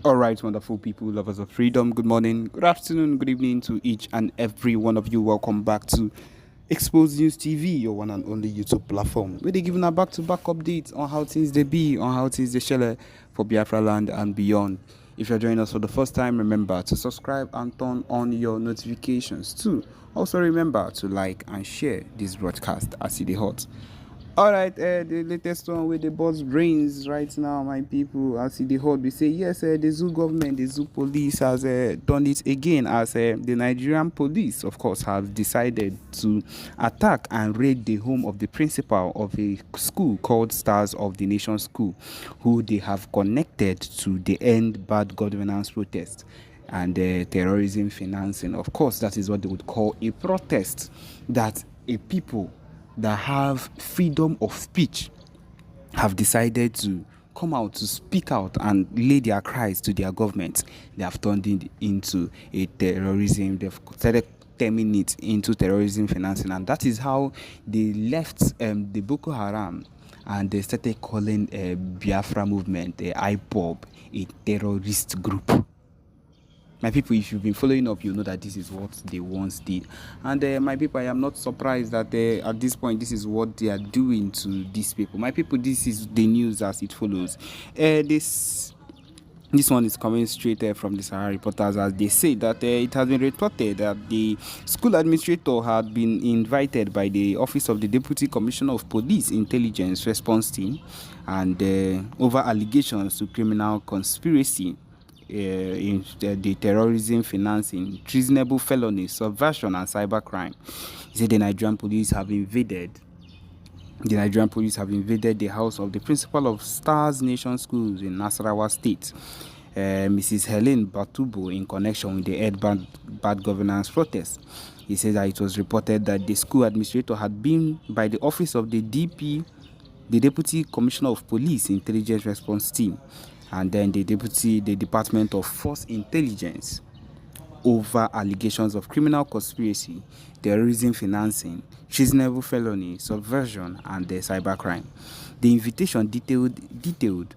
All right, wonderful people, lovers of freedom. Good morning, good afternoon, good evening to each and every one of you. Welcome back to Expose News TV, your one and only YouTube platform, where they giving a back-to-back updates on how things they be, on how things they share for Biafraland and beyond. If you're joining us for the first time, remember to subscribe and turn on your notifications too. Also remember to like and share this broadcast as it is hot. Alright, the latest one with the boss brains right now, my people. As the whole we say, yes, the zoo government, the zoo police has done it again, as the Nigerian police, of course, have decided to attack and raid the home of the principal of a school called Stars of the Nation School, who they have connected to the End Bad Governance protest and terrorism financing. Of course, that is what they would call a protest that a people that have freedom of speech have decided to come out to speak out and lay their cries to their government. They have turned it into a terrorism. They've started turning it into terrorism financing, and that is how they left the Boko Haram, and they started calling a Biafra movement, the IPOB, a terrorist group. My people, if you've been following up, you know that this is what they once did. And my people, I am not surprised that at this point, this is what they are doing to these people. My people, this is the news as it follows. This one is coming straight from the Sahara reporters, as they say that it has been reported that the school administrator had been invited by the Office of the Deputy Commissioner of Police Intelligence Response Team and over allegations to criminal conspiracy in the terrorism financing, treasonable felony, subversion, and cybercrime. He said the Nigerian police have invaded the house of the principal of Stars Nation Schools in Nasarawa State, Mrs. Helen Batubo, in connection with the bad governance protest. He said that it was reported that the school administrator had been by the office of the Deputy Commissioner of Police Intelligence Response Team, and then the Department of Force Intelligence over allegations of criminal conspiracy, terrorism financing, treasonable felony, subversion, and cybercrime. The invitation detailed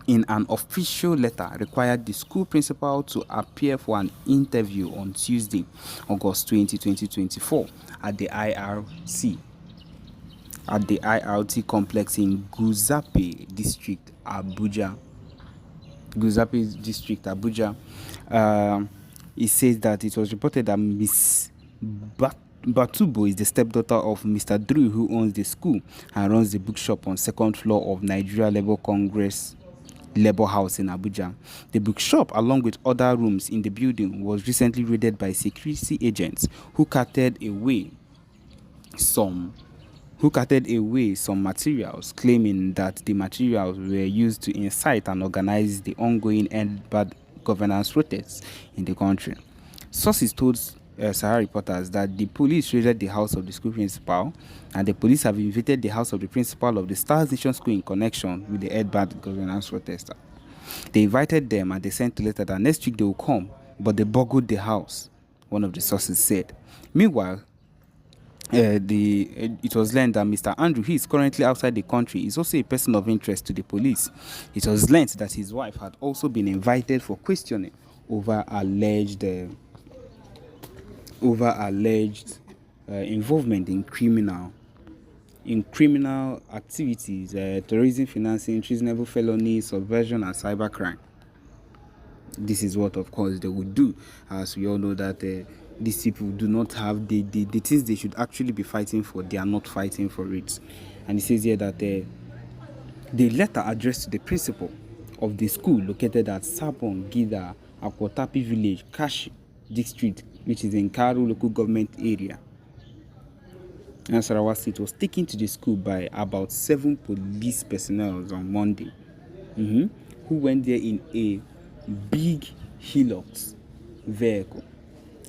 in an official letter required the school principal to appear for an interview on Tuesday, August 20, 2024 at the IRT complex in Guzape District, Abuja. It says that it was reported that Miss Batubo is the stepdaughter of Mr. Drew, who owns the school and runs the bookshop on second floor of Nigeria Labour Congress Labour House in Abuja. The bookshop, along with other rooms in the building, was recently raided by security agents who carted away some materials, claiming that the materials were used to incite and organize the ongoing End Bad Governance protests in the country. Sources told Sahara reporters that the police raided the house of the school principal, and the police have invaded the house of the principal of the Stars Nation School in connection with the End Bad Governance protest. They invited them, and they sent a letter that next week they will come, but they burgled the house, one of the sources said. Meanwhile, it was learned that Mr. Andrew, he is currently outside the country, is also a person of interest to the police. It was learned that his wife had also been invited for questioning over alleged involvement in criminal activities, terrorism financing, treasonable felony, subversion, and cybercrime. This is what, of course, they would do, as we all know that these people do not have the things they should actually be fighting for. They are not fighting for it. And it says here that the letter addressed to the principal of the school located at Sabon Gida Akwotapi village, Kashi district, which is in Karu local government area, Nasarawa State, was taken to the school by about 7 police personnel on Monday, who went there in a big Hilux vehicle.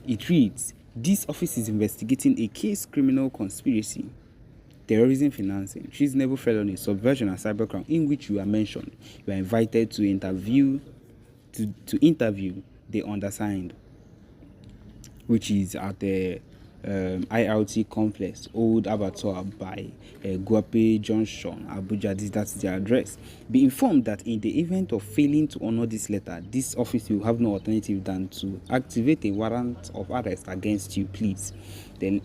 It reads, "This office is investigating a case criminal conspiracy, terrorism financing, treasonable felony, subversion, and cybercrime, in which you are mentioned. You are invited to interview the undersigned," which is at the IRT complex, Old Abattoir by Guape Junction, Abuja. That's their address. Be informed that in the event of failing to honor this letter, this office will have no alternative than to activate a warrant of arrest against you, please. Then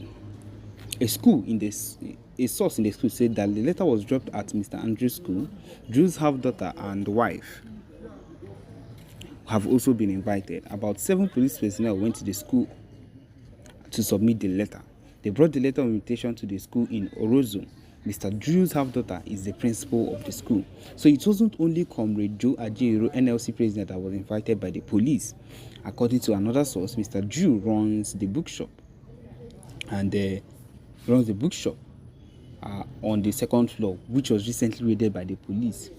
a source in the school said that the letter was dropped at Mr. Andrew's school. Drew's half-daughter and wife have also been invited. About 7 police personnel went to the school to submit the letter. They brought the letter of invitation to the school in Orozo. Mr. Drew's half-daughter is the principal of the school. So it wasn't only Comrade Joe Ajero, NLC president, that was invited by the police. According to another source, Mr. Drew runs the bookshop on the second floor, which was recently raided by the police.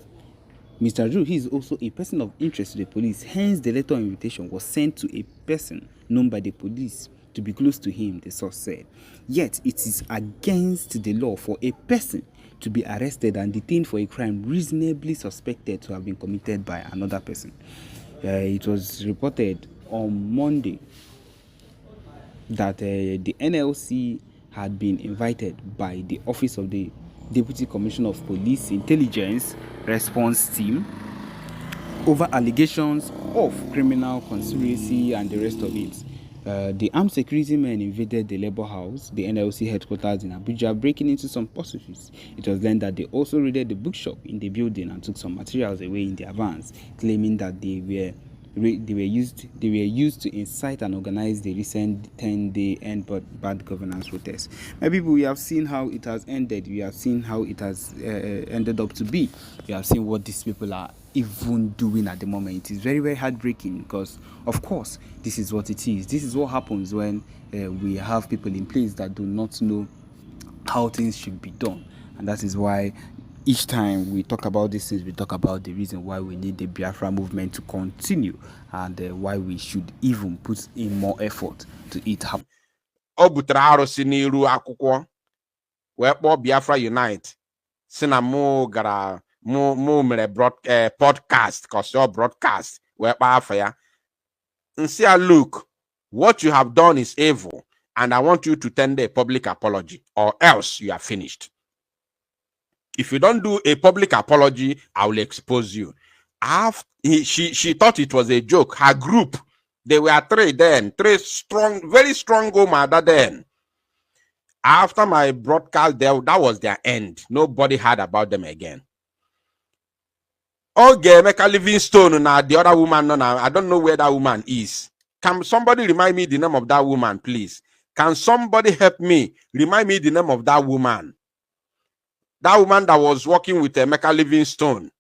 Mr. Drew, he is also a person of interest to the police. Hence, the letter of invitation was sent to a person known by the police to be close to him, the source said. Yet, it is against the law for a person to be arrested and detained for a crime reasonably suspected to have been committed by another person. It was reported on Monday that the NLC had been invited by the Office of the Deputy Commissioner of Police Intelligence Response Team over allegations of criminal conspiracy and the rest of it. The armed security men invaded the Labour House, the NLC headquarters in Abuja, breaking into some positives. It was then that they also raided the bookshop in the building and took some materials away in their vans, claiming that they were used to incite and organize the recent 10-day end bad governance protest. My people, we have seen how it has ended. We have seen how it has ended up to be. We have seen what these people are even doing at the moment. It is very, very heartbreaking because, of course, this is what it is. This is what happens when we have people in place that do not know how things should be done. And that is why each time we talk about these things, we talk about the reason why we need the Biafra movement to continue and why we should even put in more effort to it happen. O butere arụsị n'iru akwụkwọ wee kpọọ Biafra Unite si na mụ gara mụ mere podcast kọsịọ broadcast wee kpaa afa ya nsi ya, look, what you have done is evil and I want you to tender a public apology or else you are finished. If you don't do a public apology, I will expose you. She thought it was a joke. Her group, they were 3 strong, very strong women then. After my broadcast, that was their end. Nobody heard about them again. Okay, Mecca Livingstone, now the other woman, I don't know where that woman is. Can somebody remind me the name of that woman, please? Can somebody help me? Remind me the name of that woman. That woman that was working with Mecca Livingstone.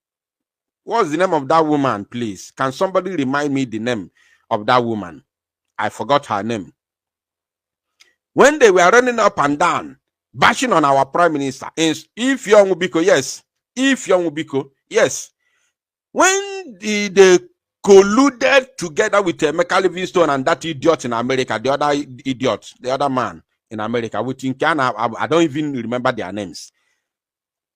What's the name of that woman, please? Can somebody remind me the name of that woman? I forgot her name. When they were running up and down, bashing on our prime minister, if Young Ubiko, yes. If Young Ubiko, yes. When they colluded together with Mecca Livingstone and that idiot in America, the other idiot, the other man in America, which in Canada, I don't even remember their names.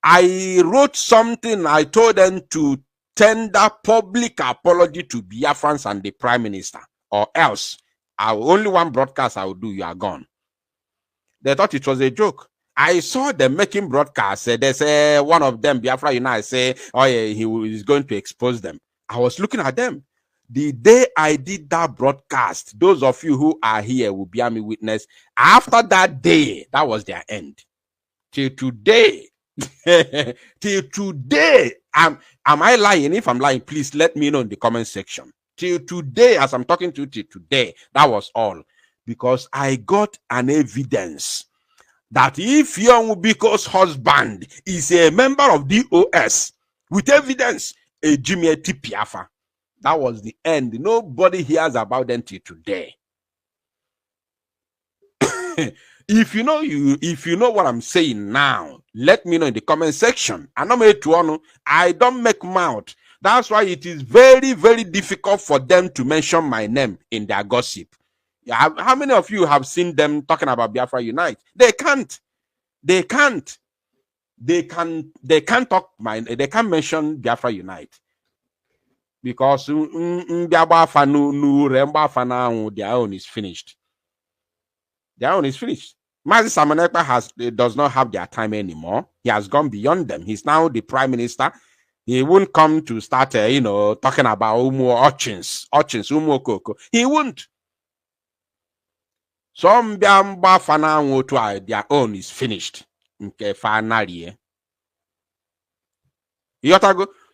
I wrote something. I told them to tender public apology to Biafrans and the prime minister, or else only one broadcast I will do. You are gone. They thought it was a joke. I saw them making broadcasts. They say one of them, Biafra United, say, oh yeah, he is going to expose them. I was looking at them. The day I did that broadcast, those of you who are here will bear me witness. After that day, that was their end. Till today. Till today, am I lying? If I'm lying, please let me know in the comment section. Till today, as I'm talking to you, till today, that was all. Because I got an evidence that if Young Biko's husband is a member of DOS, with evidence, a Jimmy Tipiafa, that was the end. Nobody hears about them till today. If you know what I'm saying now, let me know in the comment section. I don't make mouth. That's why it is very, very difficult for them to mention my name in their gossip. How many of you have seen them talking about Biafra Unite? They can't. They can't. They can't talk they can't mention Biafra Unite. Because their own is finished. Their own is finished. Mazi Simon Ekpa does not have their time anymore. He has gone beyond them. He's now the prime minister. He won't come to start, talking about Âttãčk, Koko. He won't. Some their own is finished. Okay, finally.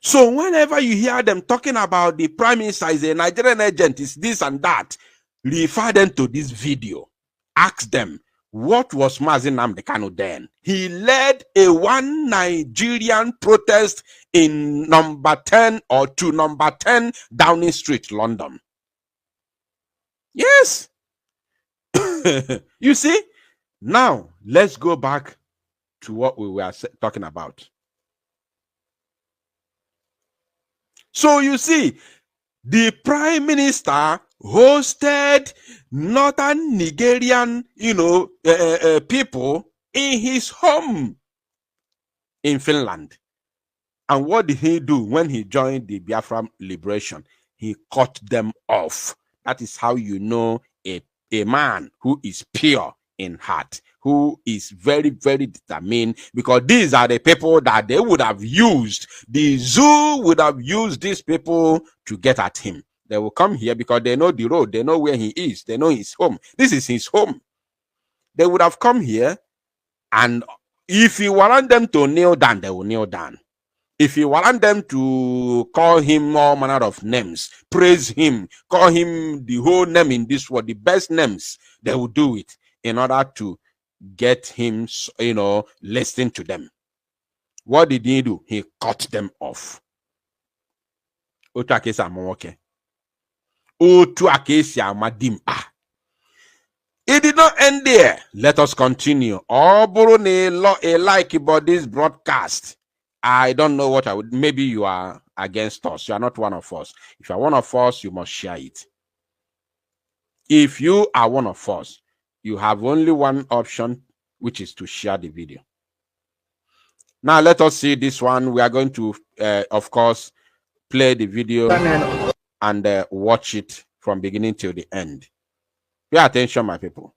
So whenever you hear them talking about the prime minister is a Nigerian agent, is this and that, refer them to this video. Ask them, what was Mazi Nnamdi Kanu then? He led a one Nigerian protest in number 10 Downing Street, London. Yes. You see? Now, let's go back to what we were talking about. So you see, the prime minister hosted northern Nigerian, people in his home in Finland. And what did he do when he joined the Biafra liberation? He cut them off. That is how you know a man who is pure in heart, who is very, very determined, because these are the people that they would have used. The zoo would have used these people to get at him. They will come here because they know the road, they know where he is, they know his home. This is his home. They would have come here, and if you want them to kneel down, they will kneel down. If you want them to call him all manner of names, praise him, call him the whole name in this world, the best names, they will do it in order to get him, listen to them. What did he do? He cut them off. It did not end there. Let us continue. Like about this broadcast. I don't know what I would. Maybe you are against us. You are not one of us. If you are one of us, you must share it. If you are one of us, you have only one option, which is to share the video. Now, let us see this one. We are going to, of course, play the video and watch it from beginning till the end. Pay attention, my people.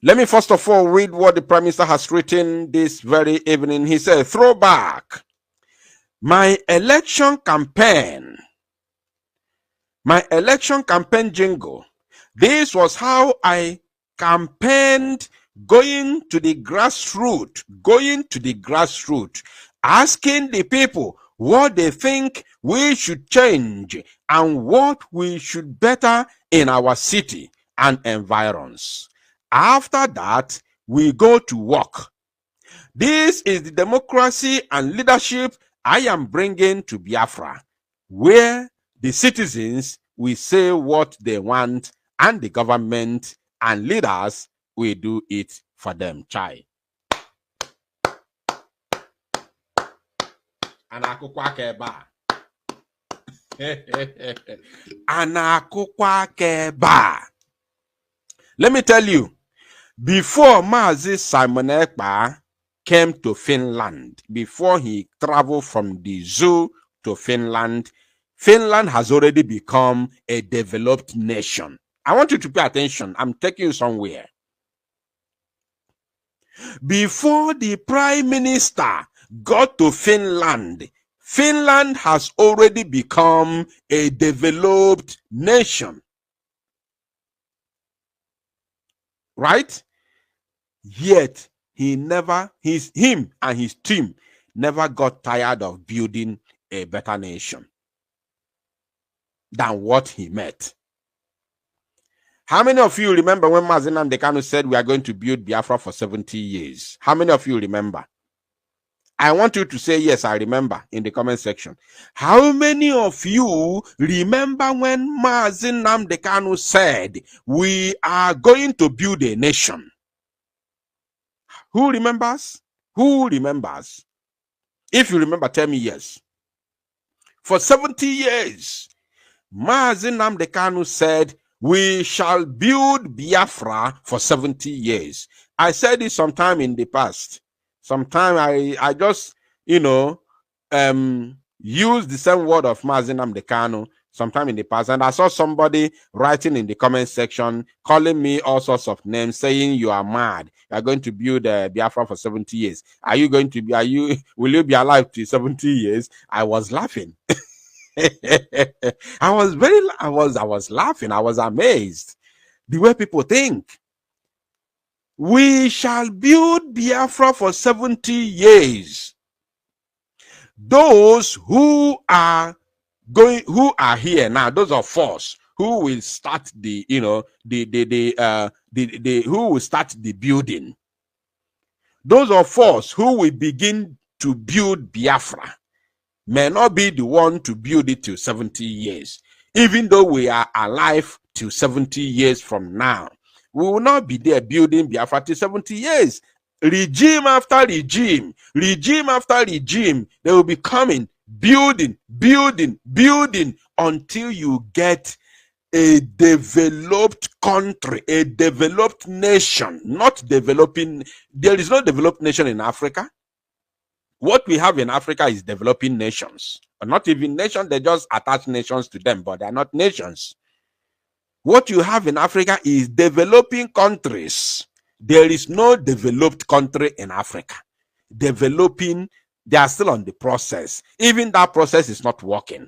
Let me first of all read what the Prime Minister has written this very evening. He said, throwback. My election campaign jingle. This was how I campaigned, going to the grassroots, asking the people what they think we should change and what we should better in our city and environs. After that, we go to work. This is the democracy and leadership I am bringing to Biafra, where the citizens will say what they want and the government and leaders will do it for them. Chai. Let me tell you, before Mazi Simon Ekpa came to Finland, before he traveled from the zoo to Finland, Finland has already become a developed nation. I want you to pay attention. I'm taking you somewhere. Before the Prime Minister got to Finland, Finland has already become a developed nation. Right? Yet him and his team never got tired of building a better nation than what he met. How many of you remember when Mazi Nnamdi Kanu said we are going to build Biafra for 70 years? How many of you remember? I want you to say yes, I remember, in the comment section. How many of you remember when Mazi Nnamdi Kanu said we are going to build a nation? Who remembers? Who remembers? If you remember, tell me yes. For 70 years, Mazi Nnamdi Kanu said we shall build Biafra for 70 years. I said it sometime in the past. Sometime I just, use the same word of Mazi Nnamdi Kanu. sometime in the past, and I saw somebody writing in the comment section, calling me all sorts of names, saying you are mad. You are going to build Biafra for 70 years. Will you be alive to 70 years? I was laughing. I was laughing. I was amazed the way people think. We shall build Biafra for 70 years. Those who are here now, those of us who will start the who will start the building, those of us who will begin to build Biafra may not be the one to build it till 70 years. Even though we are alive till 70 years from now, we will not be there building Biafra till 70 years. Regime after regime, regime after regime, they will be coming, building until you get a developed country, a developed nation, not developing. There is no developed nation in Africa. What we have in Africa is developing nations, or not even nations. They just attach nations to them, but they are not nations. What you have in Africa is developing countries. There is no developed country in Africa. Developing, they are still on the process. Even that process is not working.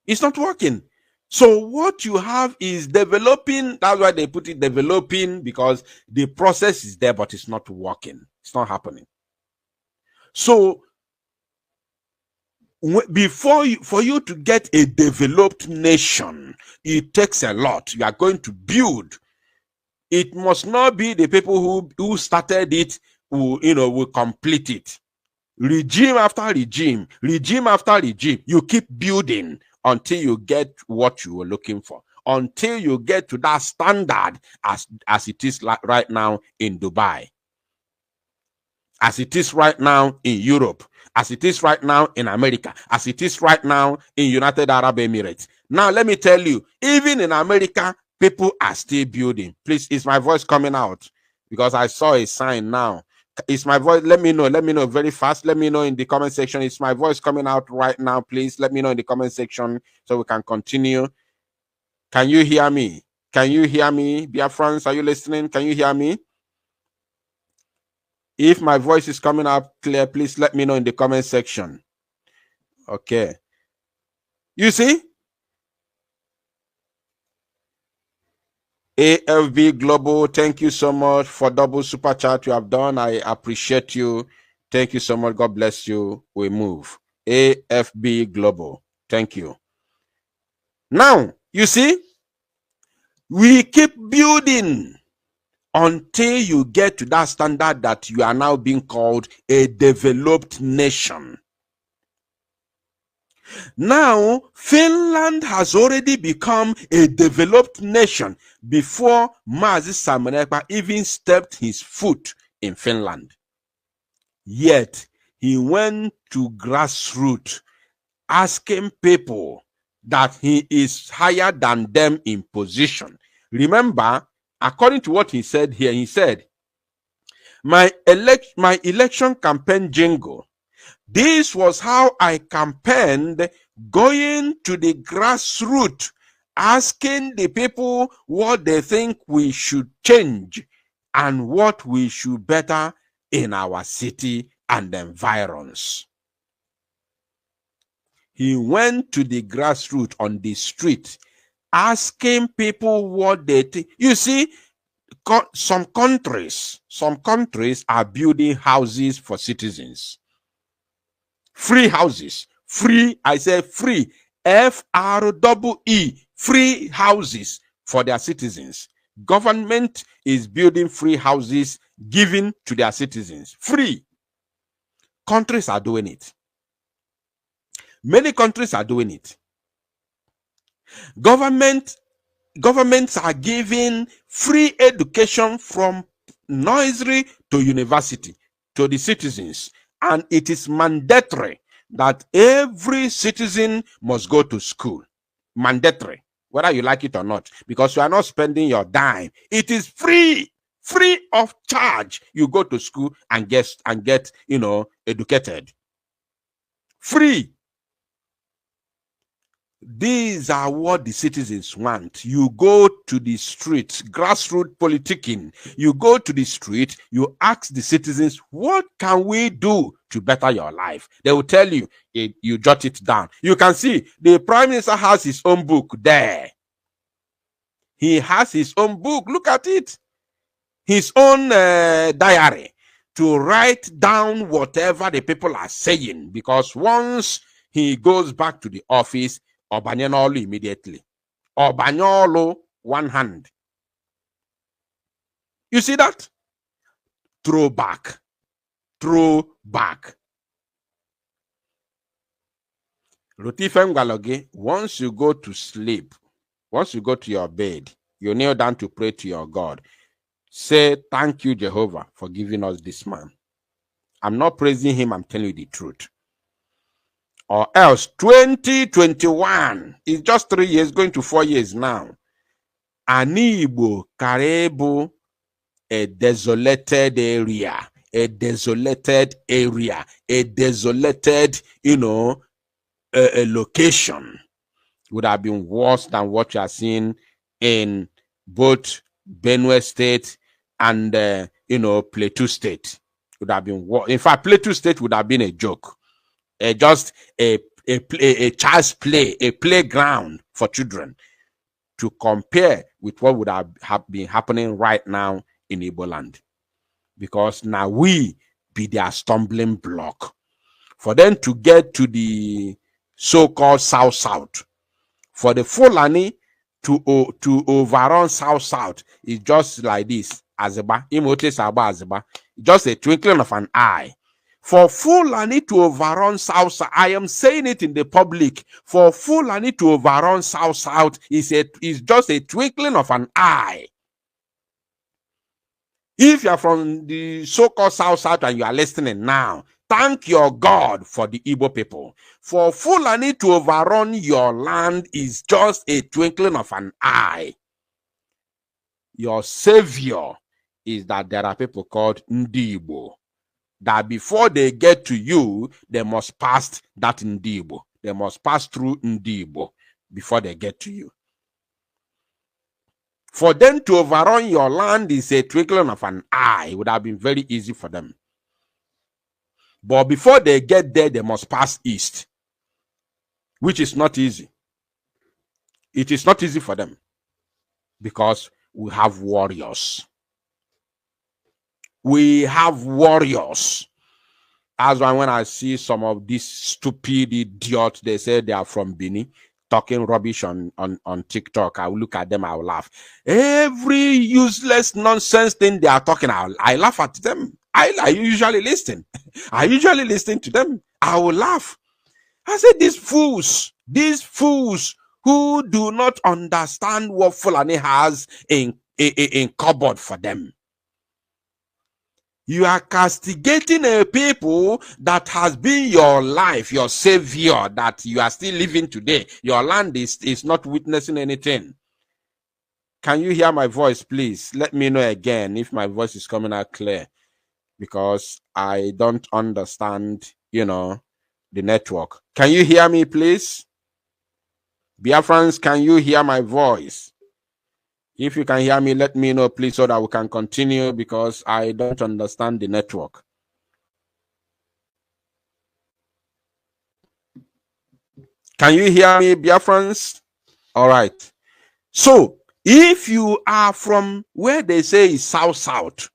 It's not working. So what you have is developing. That's why they put it developing, because the process is there, but it's not working. It's not happening. So for you to get a developed nation, it takes a lot. You are going to build. It must not be the people who started it will complete it. Regime after regime, regime after regime, you keep building until you get what you were looking for, until you get to that standard as it is right now in Dubai, as it is right now in Europe, as it is right now in America, as it is right now in United Arab Emirates. Now, let me tell you, even in America, people are still building. Please, is my voice coming out? Because I saw a sign now. Is my voice? Let me know very fast. Let me know in the comment section. Is my voice coming out right now? Please let me know in the comment section so we can continue. Can you hear me? Can you hear me? Biafrans, are you listening? Can you hear me? If my voice is coming out clear, please let me know in the comment section. Okay. You see? AFB Global, thank you so much for double super chat you have done. I appreciate you. Thank you so much. God bless you. We move. AFB Global, thank you. Now, you see, we keep building until you get to that standard that you are now being called a developed nation. Now, Finland has already become a developed nation before Mazi Ekpa even stepped his foot in Finland. Yet, he went to grassroots asking people that he is higher than them in position. Remember, according to what he said here, he said, my election campaign jingle, this was how I campaigned, going to the grassroots, asking the people what they think we should change and what we should better in our city and environs. He went to the grassroots on the street, asking people what they think. You see, some countries are building houses for citizens. Free houses. Free, I say free. FREE. Free houses for their citizens. Government is building free houses given to their citizens. Free. Countries are doing it. Many countries are doing it. Governments are giving free education from nursery to university to the citizens. And it is mandatory that every citizen must go to school. Mandatory, whether you like it or not, because you are not spending your dime. It is free of charge. You go to school and get educated. Free. These are what the citizens want. You go to the street, grassroots politicking. You go to the street, you ask the citizens, what can we do to better your life? They will tell you, you jot it down. You can see the Prime Minister has his own book there. He has his own book. Look at it. His own diary to write down whatever the people are saying. Because once he goes back to the office, Obanyanolu immediately. Obanyolu, one hand. You see that? Throw back. Throw back. Rutifengaloge, once you go to sleep, once you go to your bed, you kneel down to pray to your God. Say, thank you, Jehovah, for giving us this man. I'm not praising him, I'm telling you the truth. Or else 2021 is just 3 years, going to 4 years now. Anibo Karebo, a desolated area, a desolated, a location would have been worse than what you are seeing in both Benue State and Plateau State. Would have been worse. In fact, Plateau State would have been a joke. Just a child's play, a playground for children, to compare with what would have been happening right now in Igbo land. Because now we be their stumbling block. For them to get to the so-called South, for the Fulani to overrun South is just like this. Azeba, Imote Saba Azeba, just a twinkling of an eye. For Fulani to overrun South, I am saying it in the public. For Fulani to overrun South is just a twinkling of an eye. If you are from the so-called South and you are listening now, thank your God for the Igbo people. For Fulani to overrun your land is just a twinkling of an eye. Your savior is that there are people called Ndibo, that before they get to you, they must pass that Ndibo. They must pass through Ndibo before they get to you. For them to overrun your land is a twinkling of an eye. It would have been very easy for them. But before they get there, they must pass east, which is not easy. It is not easy for them because we have warriors. We have warriors. As when I see some of these stupid idiots, they say they are from Benin, talking rubbish on TikTok, I will look at them, I will laugh. Every useless nonsense thing they are talking, I laugh at them. I usually listen. I usually listen to them. I will laugh. I said, these fools who do not understand what Fulani has in cupboard for them. You are castigating a people that has been your life, your savior, that you are still living today. Your land is not witnessing anything. Can you hear my voice, please? Let me know again if my voice is coming out clear, because I don't understand, the network. Can you hear me, please? Biafrans, can you hear my voice? If you can hear me, let me know, please, so that we can continue, because I don't understand the network. Can you hear me, Biafrans? All right. So, if you are from where they say is South,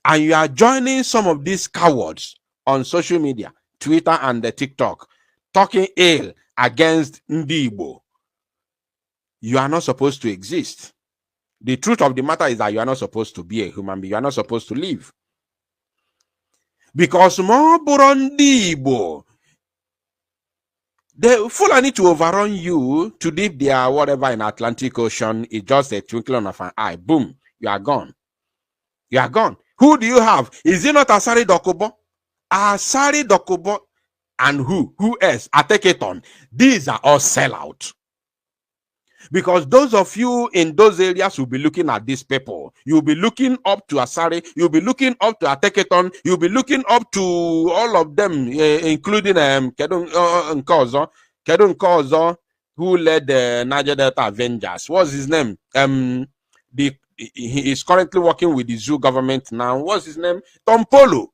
and you are joining some of these cowards on social media, Twitter and the TikTok, talking ill against Ndibo, you are not supposed to exist. The truth of the matter is that you are not supposed to be a human being. You are not supposed to live. Because more Burundibo, the Fulani to overrun you, to leave their whatever in Atlantic Ocean is just a twinkling of an eye. Boom, you are gone. You are gone. Who do you have? Is it not Asari Dokubo? Asari Dokubo and who? Who else? Ateketon. These are all sellout. Because those of you in those areas will be looking at these people. You'll be looking up to Asari. You'll be looking up to Ateketon. You'll be looking up to all of them, including Kedun Kozo, who led the Niger Delta Avengers. What's his name? He is currently working with the zoo government now. What's his name? Tom Polo.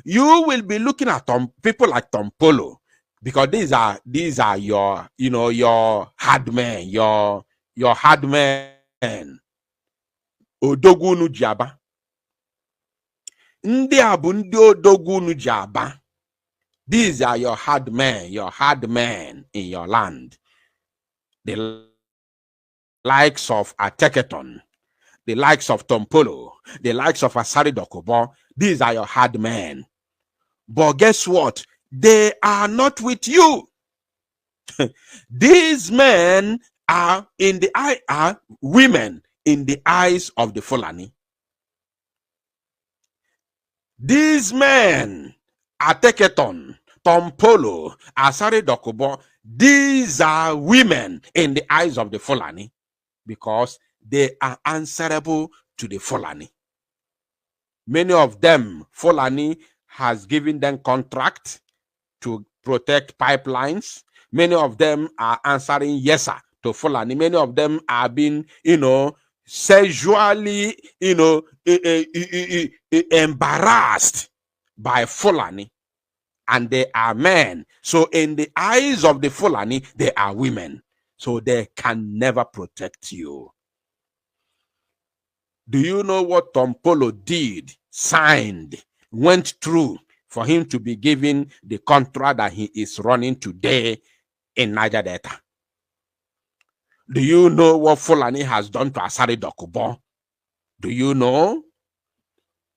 You will be looking at people like Tom Polo, because these are your, your hard men, your hard men. Odogunu Jaba. Ndị a bụ ndị odogunu Jaba. These are your hard men in your land. The likes of Âttãčk, the likes of Tom Polo, the likes of Asari Dokubo. These are your hard men. But guess what? They are not with you. These men are women in the eyes of the Fulani. These men, Âttãčk, Tom Polo, Asari Dokubo, these are women in the eyes of the Fulani, because they are answerable to the Fulani. Many of them, Fulani has given them contract to protect pipelines. Many of them are answering yes sir to Fulani. Many of them are being, sexually, embarrassed by Fulani, and they are men. So in the eyes of the Fulani, they are women. So they can never protect you. Do you know what Tom Polo did, signed, went through for him to be given the contract that he is running today in Niger Delta? Do you know what Fulani has done to Asari Dokubo? Do you know?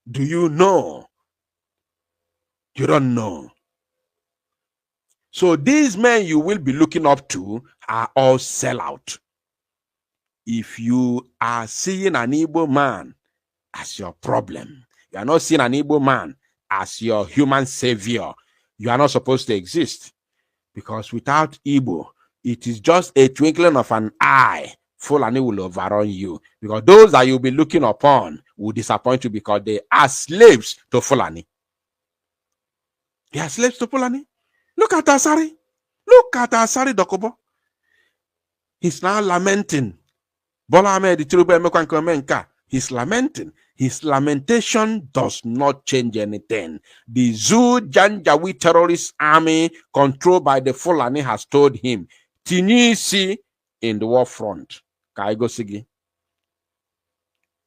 Do you know? You don't know. So these men you will be looking up to are all sellout. If you are seeing an Igbo man as your problem, you are not seeing an Igbo man as your human savior, you are not supposed to exist. Because without Igbo, it is just a twinkling of an eye. Fulani will overrun you. Because those that you'll be looking upon will disappoint you, because they are slaves to Fulani. They are slaves to Fulani. Look at Asari. Look at Asari Dokubo. He's now lamenting. He's lamenting. His lamentation does not change anything. The Zoo Janjaweed terrorist army controlled by the Fulani has told him, Tinisi in the war front.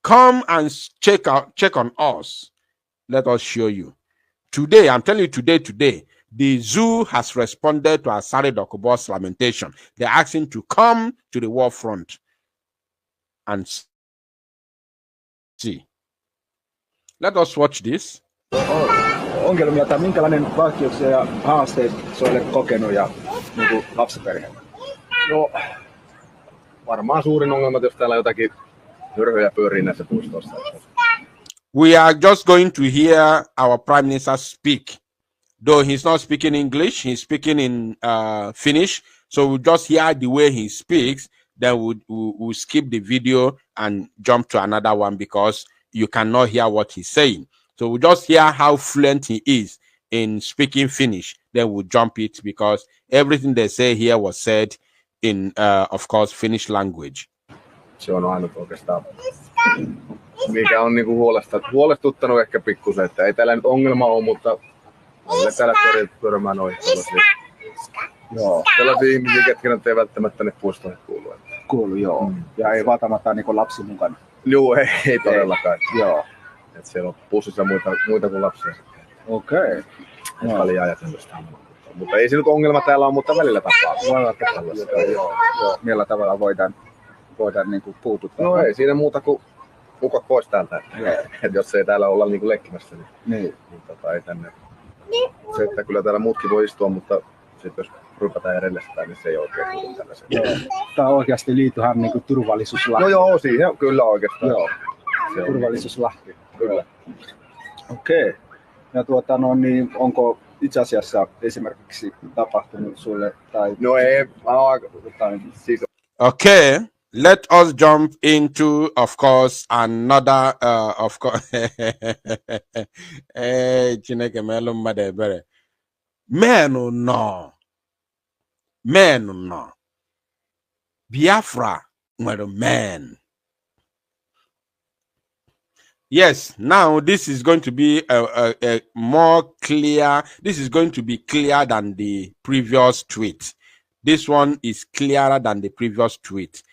Come and check on us. Let us show you. Today, I'm telling you today, the zoo has responded to Asari Dokubo's lamentation. They asked him to come to the war front and see. Let us watch this. Ongelmia tai minkälainen vaikeuksia ja haasteita se olet kokenut ja niinku lapsiperheellä? No, varmaan suurin ongelma, jos täällä jotakin hyrhyjä pyörii näissä puistoissa. We are just going to hear our Prime Minister speak. Though he's not speaking English, he's speaking in Finnish. So we'll just hear the way he speaks. Then we'll skip the video and jump to another one, because you cannot hear what he's saying. So we'll just hear how fluent he is in speaking Finnish. Then we'll jump it, because everything they say here was said in, of course, Finnish language. Se on ainut oikeastaan, mikä on niinku huolestuttanut ehkä pikkusen, että ei täällä nyt ongelma ole, mutta on täällä törmää noihin tällaisia. Joo. Sellaisia ihmisiä, ketkä nyt ei välttämättä ne puistoihin kuulu. Kuulu, joo. Ja ei välttämättä niinku lapsi mukana. Joo, ei todellakaan. Joo. Et siellä on pussissa muita kuin lapsia. Okei. Paljon ajatellusta. Mutta ei se nyt ongelma täällä on, mutta välillä tapaa. Joo. Millä tavalla voidaan niinku puututtaa? No ei siinä muuta kuin muka pois täältä. Et jos ei täällä olla niinku leikkimässä, niin ei tänne. Se, että kyllä täällä muutkin voi istua, mutta sitten jos rypätään ja rellestään, niin se ei oikein kuulu tällaisen. Tämä oikeasti liittyhän niinku turvallisuuslaki. Joo, siihen kyllä oikeastaan. Joo. Turvallisuuslaki. Kyllä. Okei. Ja niin onko itse asiassa esimerkiksi tapahtunut sulle tai... No ei, siis... Okay, let us jump into, of course, another, of course, Chineke melum madebere. Men no. Men no. Biafra were men. Yes, now this is going to be a more clear. This is going to be clear than the previous tweet. This one is clearer than the previous tweet.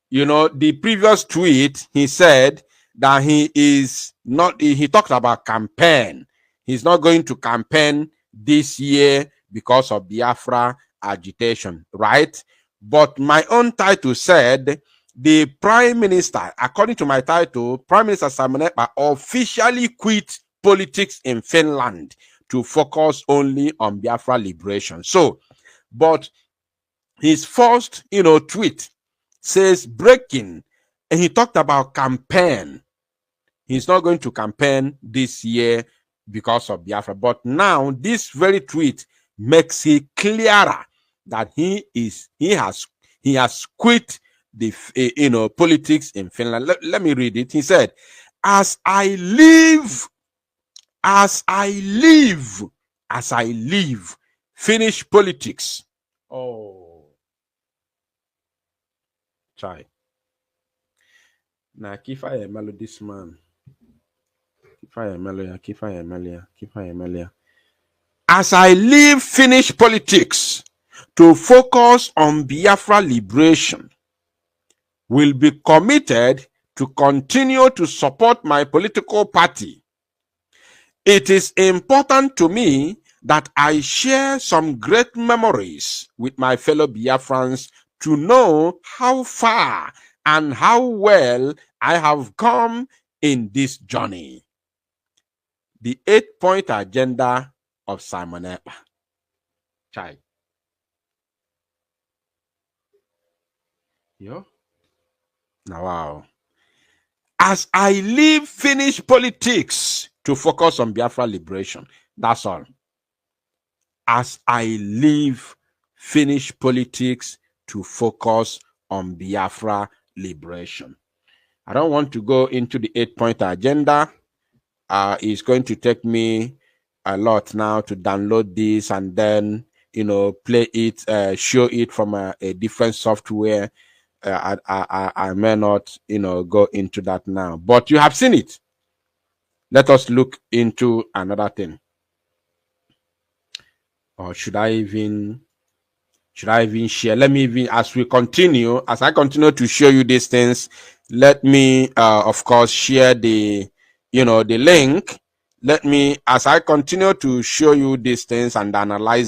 You know, the previous tweet, he said that he is not, he talked about campaign. He's not going to campaign this year because of Biafra agitation, right? But my own title said, the Prime Minister, according to my title, Prime Minister Simon Ekpa officially quit politics in Finland to focus only on Biafra liberation. So, but his first, tweet says breaking, and he talked about campaign. He's not going to campaign this year because of Biafra. But now this very tweet makes it clearer that he has quit the politics in Finland. Let me read it. He said, as I live, finish politics. Oh, try. Now, keep fire melody, this man. Keep fire melody. As I live, finish politics to focus on Biafra liberation, will be committed to continue to support my political party. It is important to me that I share some great memories with my fellow Biafrans to know how far and how well I have come in this journey. The 8-point agenda of Simon Ekpa. Chai. Yo. Now, wow. As I live, finish politics to focus on Biafra liberation. That's all. As I live, finish politics to focus on Biafra liberation. I don't want to go into the 8-point agenda. It's going to take me a lot now to download this and then, play it, show it from a different software. I may not, go into that now, but you have seen it. Let us look into another thing. Or should I even share? Let me even, as I continue to show you these things, let me, of course, share the link. Let me, as I continue to show you these things and analyze